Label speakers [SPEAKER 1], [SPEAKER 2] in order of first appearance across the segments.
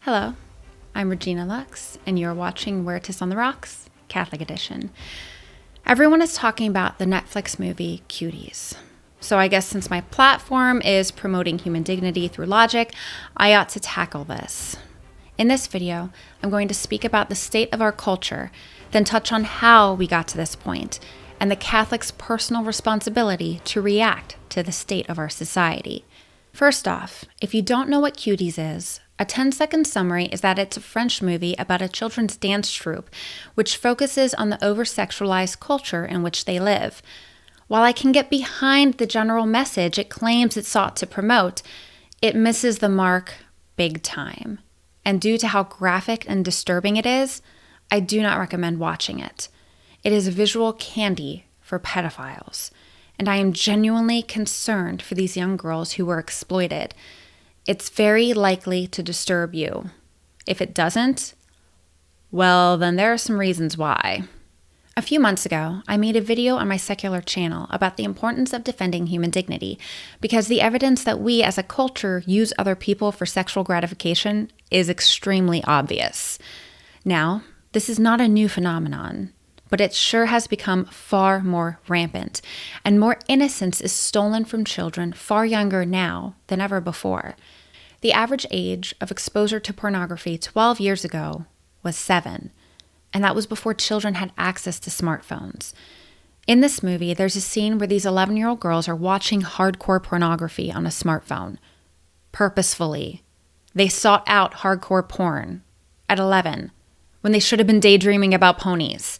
[SPEAKER 1] Hello, I'm Regina Lux, and you're watching Veritas on the Rocks, Catholic Edition. Everyone is talking about the Netflix movie Cuties. So I guess since my platform is promoting human dignity through logic, I ought to tackle this. In this video, I'm going to speak about the state of our culture, then touch on how we got to this point, and the Catholic's personal responsibility to react to the state of our society. First off, if you don't know what Cuties is, a 10-second summary is that it's a French movie about a children's dance troupe, which focuses on the over-sexualized culture in which they live. While I can get behind the general message it claims it sought to promote, it misses the mark big time. And due to how graphic and disturbing it is, I do not recommend watching it. It is visual candy for pedophiles, and I am genuinely concerned for these young girls who were exploited. It's very likely to disturb you. If it doesn't, well, then there are some reasons why. A few months ago, I made a video on my secular channel about the importance of defending human dignity because the evidence that we as a culture use other people for sexual gratification is extremely obvious. Now, this is not a new phenomenon, but it sure has become far more rampant, and more innocence is stolen from children far younger now than ever before. The average age of exposure to pornography 12 years ago was 7, and that was before children had access to smartphones. In this movie, there's a scene where these 11-year-old girls are watching hardcore pornography on a smartphone. Purposefully. They sought out hardcore porn at 11, when they should have been daydreaming about ponies.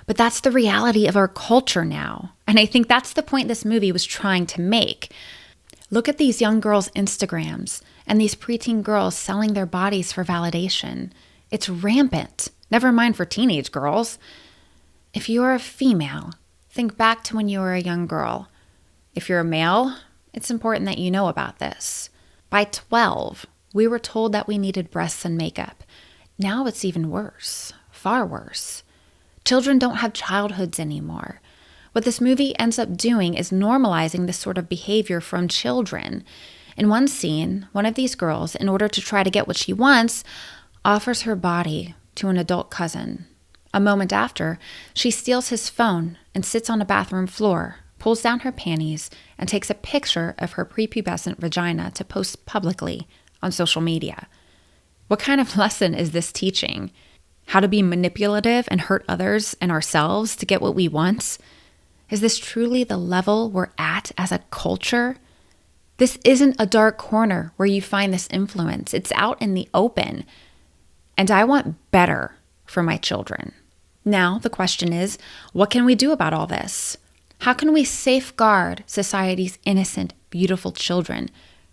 [SPEAKER 1] But that's the reality of our culture now, and I think that's the point this movie was trying to make. Look at these young girls' Instagrams and these preteen girls selling their bodies for validation. It's rampant, never mind for teenage girls. If you are a female, think back to when you were a young girl. If you're a male, it's important that you know about this. By 12, we were told that we needed breasts and makeup. Now it's even worse, far worse. Children don't have childhoods anymore. What this movie ends up doing is normalizing this sort of behavior from children. In one scene, one of these girls, in order to try to get what she wants, offers her body to an adult cousin. A moment after, she steals his phone and sits on a bathroom floor, pulls down her panties, and takes a picture of her prepubescent vagina to post publicly on social media. What kind of lesson is this teaching? How to be manipulative and hurt others and ourselves to get what we want? Is this truly the level we're at as a culture? This isn't a dark corner where you find this influence. It's out in the open. And I want better for my children. Now, the question is, what can we do about all this? How can we safeguard society's innocent, beautiful children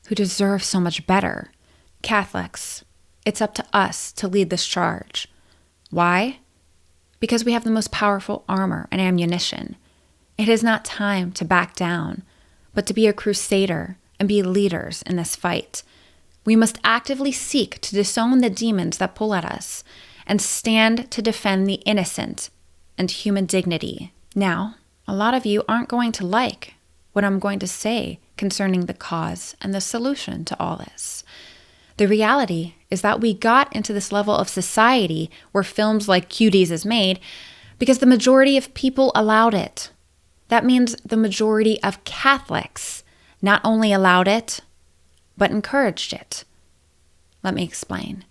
[SPEAKER 1] who deserve so much better? Catholics, it's up to us to lead this charge. Why? Because we have the most powerful armor and ammunition. It is not time to back down, but to be a crusader and be leaders in this fight. We must actively seek to disown the demons that pull at us and stand to defend the innocent and human dignity. Now, a lot of you aren't going to like what I'm going to say concerning the cause and the solution to all this. The reality is that we got into this level of society where films like Cuties is made because the majority of people allowed it. That means the majority of Catholics not only allowed it, but encouraged it. Let me explain.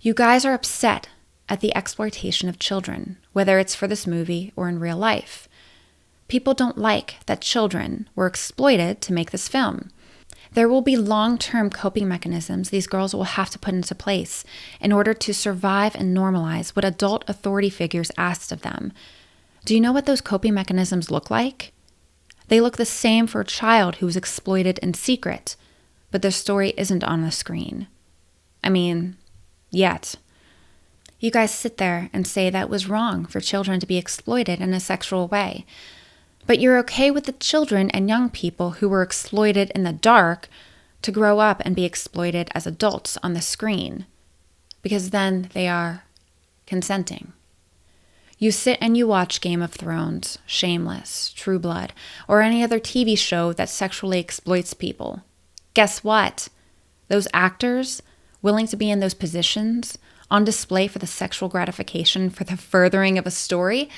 [SPEAKER 1] You guys are upset at the exploitation of children, whether it's for this movie or in real life. People don't like that children were exploited to make this film. There will be long-term coping mechanisms these girls will have to put into place in order to survive and normalize what adult authority figures asked of them. Do you know what those coping mechanisms look like? They look the same for a child who was exploited in secret, but their story isn't on the screen. I mean, yet. You guys sit there and say that it was wrong for children to be exploited in a sexual way. But you're okay with the children and young people who were exploited in the dark to grow up and be exploited as adults on the screen, because then they are consenting. You sit and you watch Game of Thrones, Shameless, True Blood, or any other TV show that sexually exploits people. Guess what? Those actors willing to be in those positions, on display for the sexual gratification, for the furthering of a story,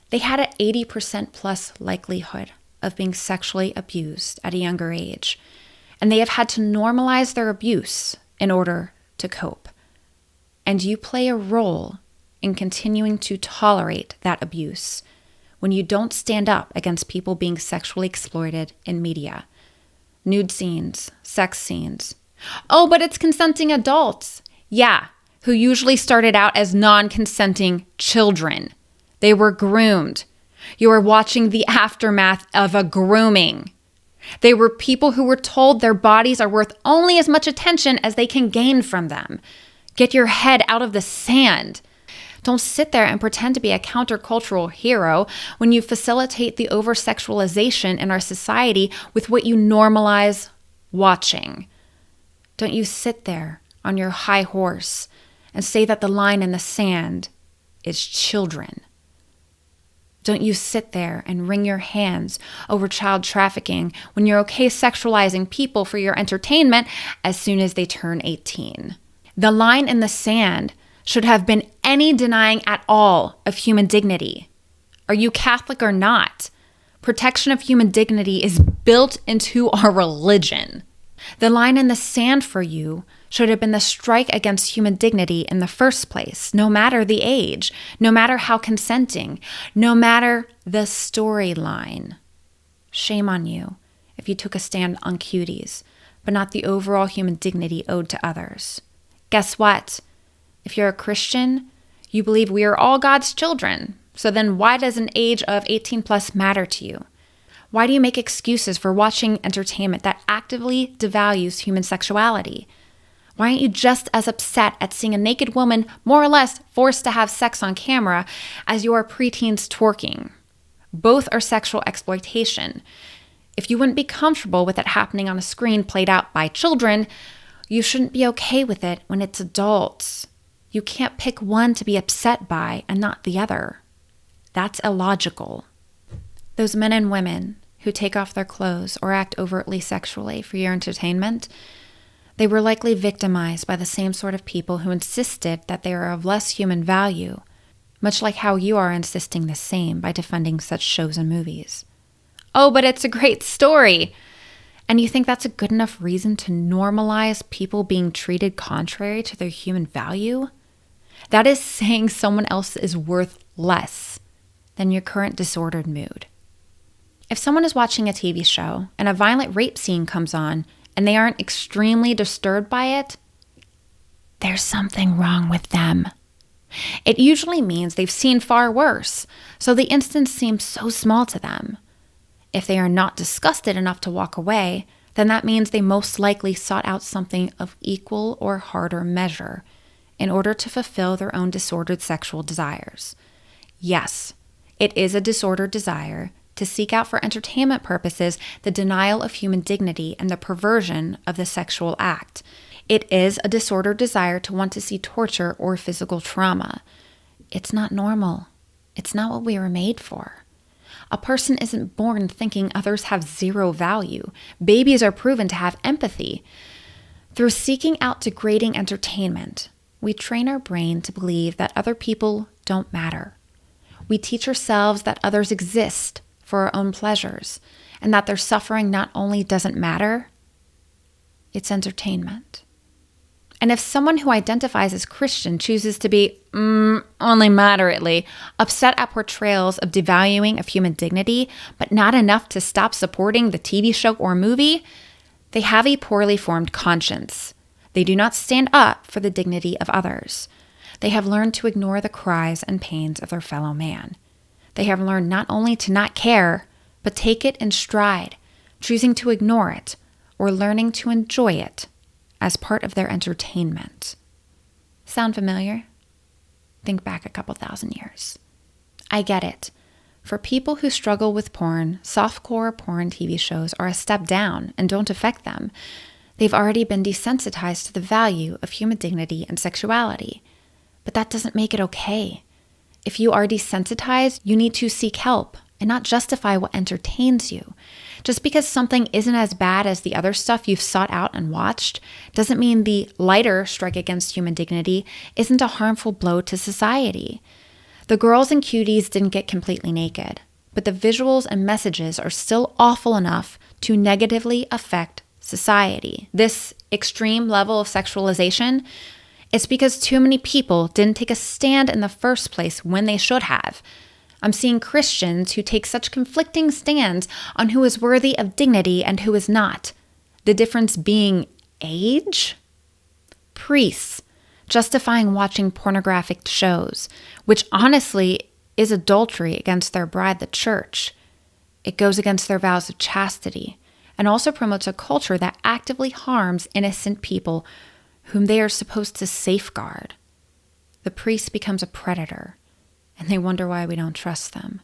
[SPEAKER 1] they had an 80% plus likelihood of being sexually abused at a younger age. And they have had to normalize their abuse in order to cope. And you play a role in continuing to tolerate that abuse when you don't stand up against people being sexually exploited in media. Nude scenes, sex scenes. Oh, but it's consenting adults. Yeah, who usually started out as non-consenting children. They were groomed. You are watching the aftermath of a grooming. They were people who were told their bodies are worth only as much attention as they can gain from them. Get your head out of the sand. Don't sit there and pretend to be a countercultural hero when you facilitate the over-sexualization in our society with what you normalize watching. Don't you sit there on your high horse and say that the line in the sand is children. Don't you sit there and wring your hands over child trafficking when you're okay sexualizing people for your entertainment as soon as they turn 18. The line in the sand should have been any denying at all of human dignity. Are you Catholic or not? Protection of human dignity is built into our religion. The line in the sand for you should have been the strike against human dignity in the first place, no matter the age, no matter how consenting, no matter the storyline. Shame on you if you took a stand on Cuties, but not the overall human dignity owed to others. Guess what? If you're a Christian, you believe we are all God's children. So then why does an age of 18 plus matter to you? Why do you make excuses for watching entertainment that actively devalues human sexuality? Why aren't you just as upset at seeing a naked woman more or less forced to have sex on camera as you are preteens twerking? Both are sexual exploitation. If you wouldn't be comfortable with it happening on a screen played out by children, you shouldn't be okay with it when it's adults. You can't pick one to be upset by and not the other. That's illogical. Those men and women who take off their clothes or act overtly sexually for your entertainment, they were likely victimized by the same sort of people who insisted that they are of less human value, much like how you are insisting the same by defending such shows and movies. Oh, but it's a great story! And you think that's a good enough reason to normalize people being treated contrary to their human value? That is saying someone else is worth less than your current disordered mood. If someone is watching a TV show and a violent rape scene comes on and they aren't extremely disturbed by it, there's something wrong with them. It usually means they've seen far worse, so the instance seems so small to them. If they are not disgusted enough to walk away, then that means they most likely sought out something of equal or harder measure in order to fulfill their own disordered sexual desires. Yes, it is a disordered desire to seek out for entertainment purposes the denial of human dignity and the perversion of the sexual act. It is a disordered desire to want to see torture or physical trauma. It's not normal. It's not what we were made for. A person isn't born thinking others have zero value. Babies are proven to have empathy. Through seeking out degrading entertainment, we train our brain to believe that other people don't matter. We teach ourselves that others exist for our own pleasures, and that their suffering not only doesn't matter, it's entertainment. And if someone who identifies as Christian chooses to be, only moderately, upset at portrayals of devaluing of human dignity, but not enough to stop supporting the TV show or movie, they have a poorly formed conscience. They do not stand up for the dignity of others. They have learned to ignore the cries and pains of their fellow man. They have learned not only to not care, but take it in stride, choosing to ignore it or learning to enjoy it as part of their entertainment. Sound familiar? Think back a couple thousand years. I get it. For people who struggle with porn, softcore porn TV shows are a step down and don't affect them. They've already been desensitized to the value of human dignity and sexuality. But that doesn't make it okay. If you are desensitized, you need to seek help and not justify what entertains you. Just because something isn't as bad as the other stuff you've sought out and watched doesn't mean the lighter strike against human dignity isn't a harmful blow to society. The girls in Cuties didn't get completely naked, but the visuals and messages are still awful enough to negatively affect society. This extreme level of sexualization, it's because too many people didn't take a stand in the first place when they should have. I'm seeing Christians who take such conflicting stands on who is worthy of dignity and who is not. The difference being age? Priests justifying watching pornographic shows, which honestly is adultery against their bride, the church. It goes against their vows of chastity and also promotes a culture that actively harms innocent people whom they are supposed to safeguard. The priest becomes a predator, and they wonder why we don't trust them.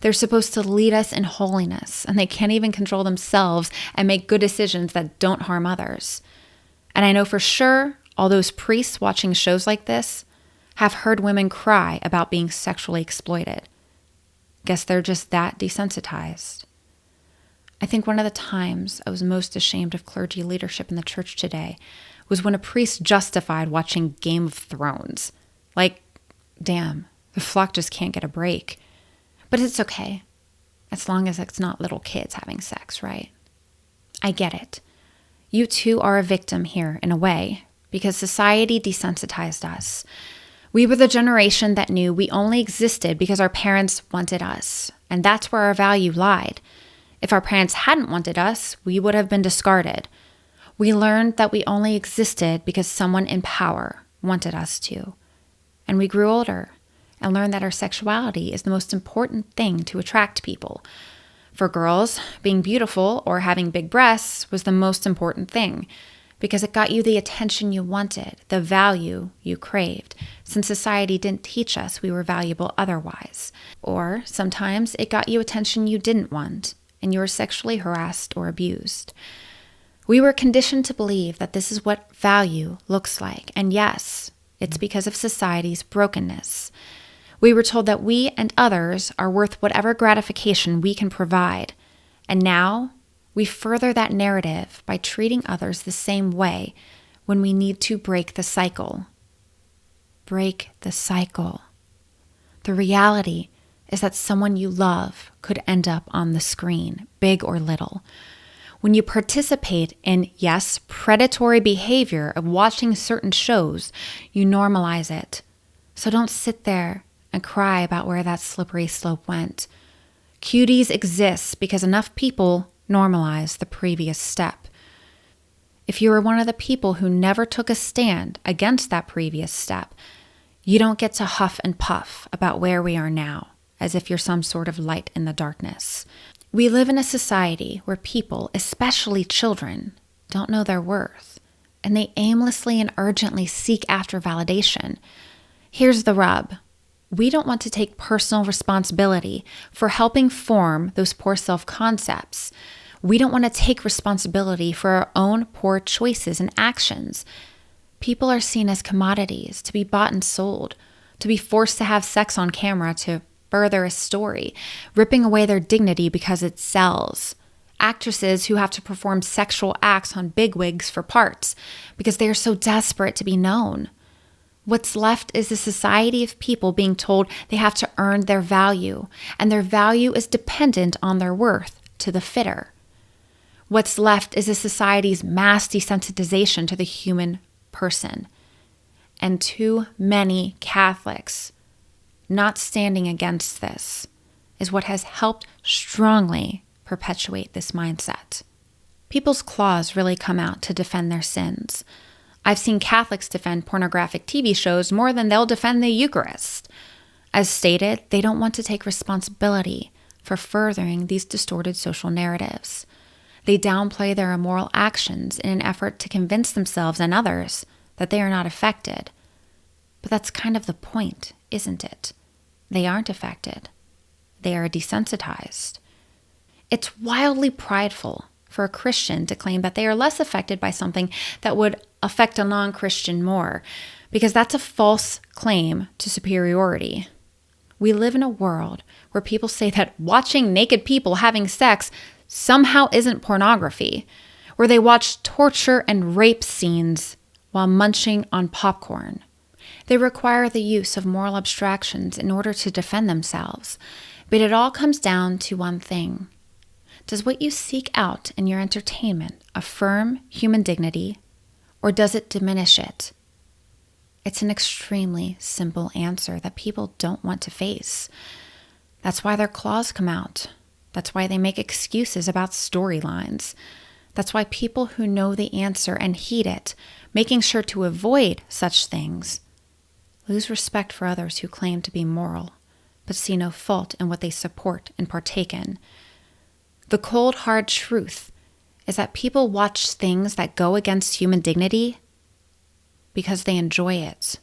[SPEAKER 1] They're supposed to lead us in holiness, and they can't even control themselves and make good decisions that don't harm others. And I know for sure all those priests watching shows like this have heard women cry about being sexually exploited. Guess they're just that desensitized. I think one of the times I was most ashamed of clergy leadership in the church today was when a priest justified watching Game of Thrones. Like, damn, the flock just can't get a break. But it's okay, as long as it's not little kids having sex, right? I get it. You too are a victim here, in a way, because society desensitized us. We were the generation that knew we only existed because our parents wanted us, and that's where our value lied. If our parents hadn't wanted us, we would have been discarded. We learned that we only existed because someone in power wanted us to. And we grew older and learned that our sexuality is the most important thing to attract people. For girls, being beautiful or having big breasts was the most important thing because it got you the attention you wanted, the value you craved, since society didn't teach us we were valuable otherwise. Or sometimes it got you attention you didn't want, and you were sexually harassed or abused. We were conditioned to believe that this is what value looks like. And yes, it's because of society's brokenness. We were told that we and others are worth whatever gratification we can provide. And now we further that narrative by treating others the same way when we need to break the cycle. Break the cycle. The reality is that someone you love could end up on the screen, big or little. When you participate in, yes, predatory behavior of watching certain shows, you normalize it. So don't sit there and cry about where that slippery slope went. Cuties exists because enough people normalize the previous step. If you are one of the people who never took a stand against that previous step, you don't get to huff and puff about where we are now, as if you're some sort of light in the darkness. We live in a society where people, especially children, don't know their worth, and they aimlessly and urgently seek after validation. Here's the rub. We don't want to take personal responsibility for helping form those poor self-concepts. We don't want to take responsibility for our own poor choices and actions. People are seen as commodities to be bought and sold, to be forced to have sex on camera to further a story, ripping away their dignity because it sells. Actresses who have to perform sexual acts on bigwigs for parts because they are so desperate to be known. What's left is a society of people being told they have to earn their value, and their value is dependent on their worth to the fitter. What's left is a society's mass desensitization to the human person. And too many Catholics not standing against this is what has helped strongly perpetuate this mindset. People's claws really come out to defend their sins. I've seen Catholics defend pornographic TV shows more than they'll defend the Eucharist. As stated, they don't want to take responsibility for furthering these distorted social narratives. They downplay their immoral actions in an effort to convince themselves and others that they are not affected. But that's kind of the point, isn't it? They aren't affected. They are desensitized. It's wildly prideful for a Christian to claim that they are less affected by something that would affect a non-Christian more, because that's a false claim to superiority. We live in a world where people say that watching naked people having sex somehow isn't pornography, where they watch torture and rape scenes while munching on popcorn. They require the use of moral abstractions in order to defend themselves. But it all comes down to one thing. Does what you seek out in your entertainment affirm human dignity, or does it diminish it? It's an extremely simple answer that people don't want to face. That's why their claws come out. That's why they make excuses about storylines. That's why people who know the answer and heed it, making sure to avoid such things, lose respect for others who claim to be moral, but see no fault in what they support and partake in. The cold, hard truth is that people watch things that go against human dignity because they enjoy it.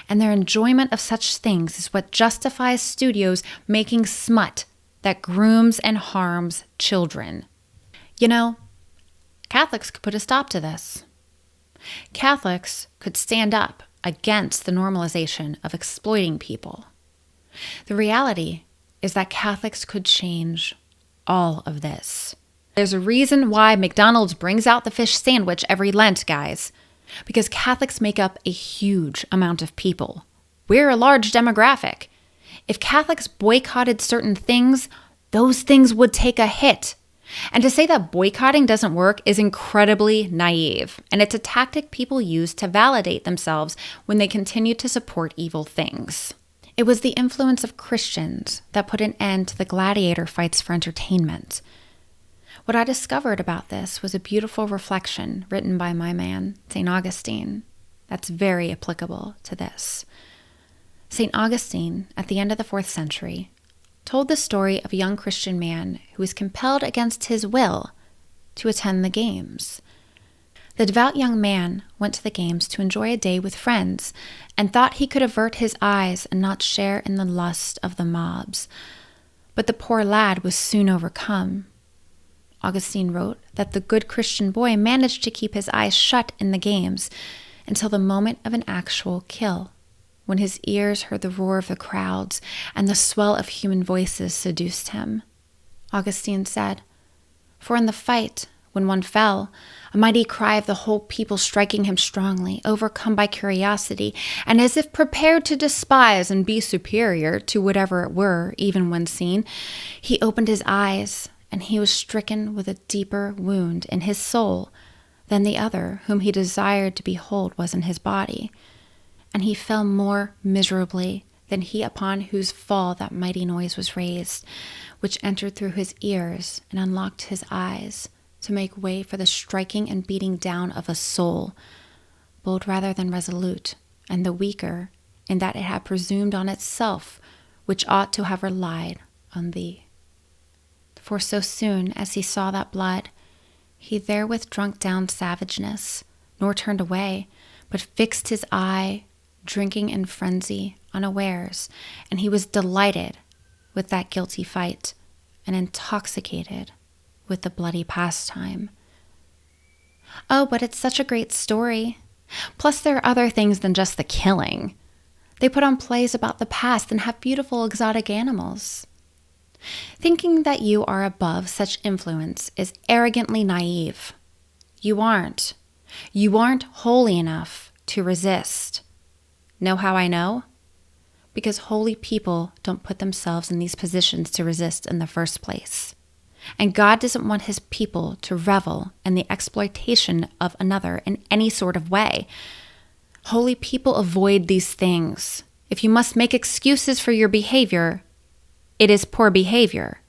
[SPEAKER 1] And their enjoyment of such things is what justifies studios making smut that grooms and harms children. You know, Catholics could put a stop to this. Catholics could stand up against the normalization of exploiting people. The reality is that Catholics could change all of this. There's a reason why McDonald's brings out the fish sandwich every Lent, guys. Because Catholics make up a huge amount of people. We're a large demographic. If Catholics boycotted certain things, those things would take a hit. And to say that boycotting doesn't work is incredibly naive, and it's a tactic people use to validate themselves when they continue to support evil things. It was the influence of Christians that put an end to the gladiator fights for entertainment. What I discovered about this was a beautiful reflection written by my man, St. Augustine, that's very applicable to this. St. Augustine, at the end of the 4th century, told the story of a young Christian man who was compelled against his will to attend the games. The devout young man went to the games to enjoy a day with friends and thought he could avert his eyes and not share in the lust of the mobs. But the poor lad was soon overcome. Augustine wrote that the good Christian boy managed to keep his eyes shut in the games until the moment of an actual kill, when his ears heard the roar of the crowds and the swell of human voices seduced him. Augustine said, "For in the fight, when one fell, a mighty cry of the whole people striking him strongly, overcome by curiosity, and as if prepared to despise and be superior to whatever it were, even when seen, he opened his eyes, and he was stricken with a deeper wound in his soul than the other whom he desired to behold was in his body. And he fell more miserably than he upon whose fall that mighty noise was raised, which entered through his ears and unlocked his eyes to make way for the striking and beating down of a soul, bold rather than resolute, and the weaker in that it had presumed on itself, which ought to have relied on thee. For so soon as he saw that blood, he therewith drunk down savageness, nor turned away, but fixed his eye, drinking in frenzy, unawares, and he was delighted with that guilty fight, and intoxicated with the bloody pastime." Oh, but it's such a great story. Plus, there are other things than just the killing. They put on plays about the past and have beautiful exotic animals. Thinking that you are above such influence is arrogantly naive. You aren't. You aren't holy enough to resist. Know how I know? Because holy people don't put themselves in these positions to resist in the first place. And God doesn't want his people to revel in the exploitation of another in any sort of way. Holy people avoid these things. If you must make excuses for your behavior, it is poor behavior.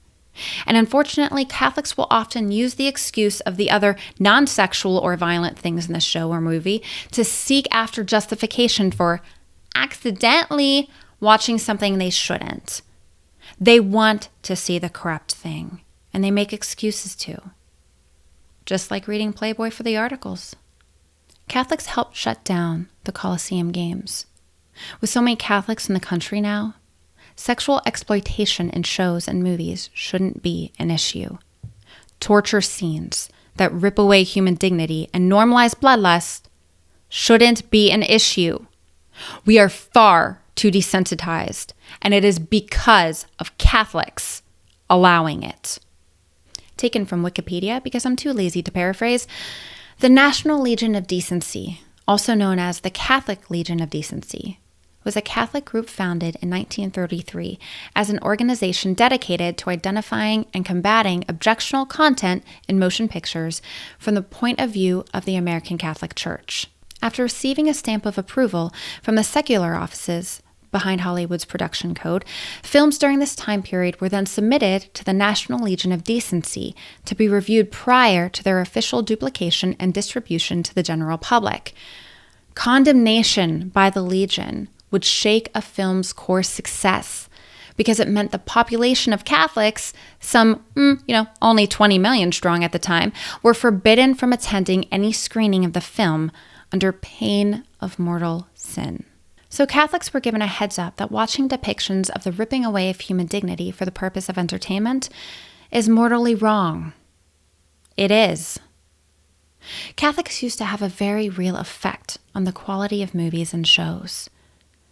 [SPEAKER 1] And unfortunately, Catholics will often use the excuse of the other non-sexual or violent things in the show or movie to seek after justification for accidentally watching something they shouldn't. They want to see the corrupt thing, and they make excuses too. Just like reading Playboy for the articles. Catholics helped shut down the Colosseum Games. With so many Catholics in the country now, sexual exploitation in shows and movies shouldn't be an issue. Torture scenes that rip away human dignity and normalize bloodlust shouldn't be an issue. We are far too desensitized, and it is because of Catholics allowing it. Taken from Wikipedia, because I'm too lazy to paraphrase, the National Legion of Decency, also known as the Catholic Legion of Decency, was a Catholic group founded in 1933 as an organization dedicated to identifying and combating objectionable content in motion pictures from the point of view of the American Catholic Church. After receiving a stamp of approval from the secular offices behind Hollywood's production code, films during this time period were then submitted to the National Legion of Decency to be reviewed prior to their official duplication and distribution to the general public. Condemnation by the Legion would shake a film's core success because it meant the population of Catholics, some, only 20 million strong at the time, were forbidden from attending any screening of the film under pain of mortal sin. So Catholics were given a heads up that watching depictions of the ripping away of human dignity for the purpose of entertainment is mortally wrong. It is. Catholics used to have a very real effect on the quality of movies and shows.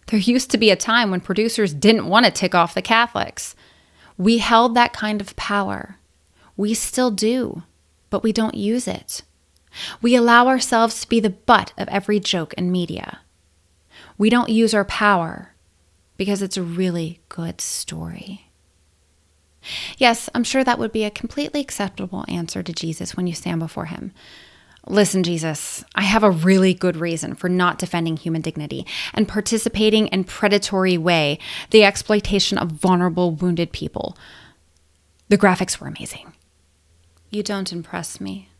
[SPEAKER 1] There used to be a time when producers didn't want to tick off the Catholics. We held that kind of power. We still do, but we don't use it. We allow ourselves to be the butt of every joke in media. We don't use our power because it's a really good story. Yes, I'm sure that would be a completely acceptable answer to Jesus when you stand before him. Listen, Jesus, I have a really good reason for not defending human dignity and participating in predatory way the exploitation of vulnerable, wounded people. The graphics were amazing. You don't impress me.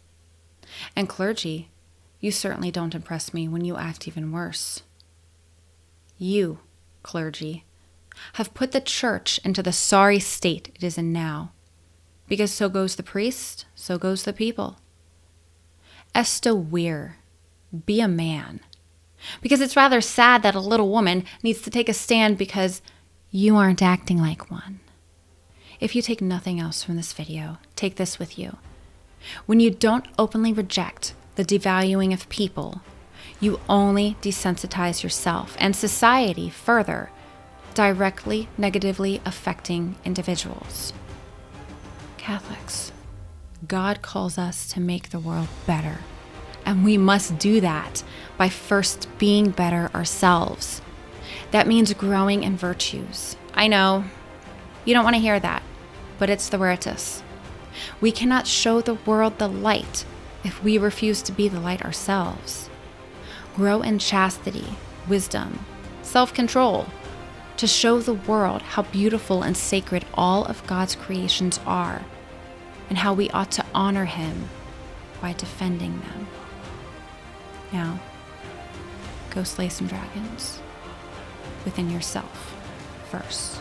[SPEAKER 1] And clergy, you certainly don't impress me when you act even worse. You, clergy, have put the church into the sorry state it is in now. Because so goes the priest, so goes the people. Esto vir, be a man. Because it's rather sad that a little woman needs to take a stand because you aren't acting like one. If you take nothing else from this video, take this with you. When you don't openly reject the devaluing of people, you only desensitize yourself and society further, directly negatively affecting individuals. Catholics, God calls us to make the world better, and we must do that by first being better ourselves. That means growing in virtues. I know, you don't want to hear that, but it's the Veritas. We cannot show the world the light if we refuse to be the light ourselves. Grow in chastity, wisdom, self-control, to show the world how beautiful and sacred all of God's creations are, and how we ought to honor him by defending them. Now, go slay some dragons within yourself first.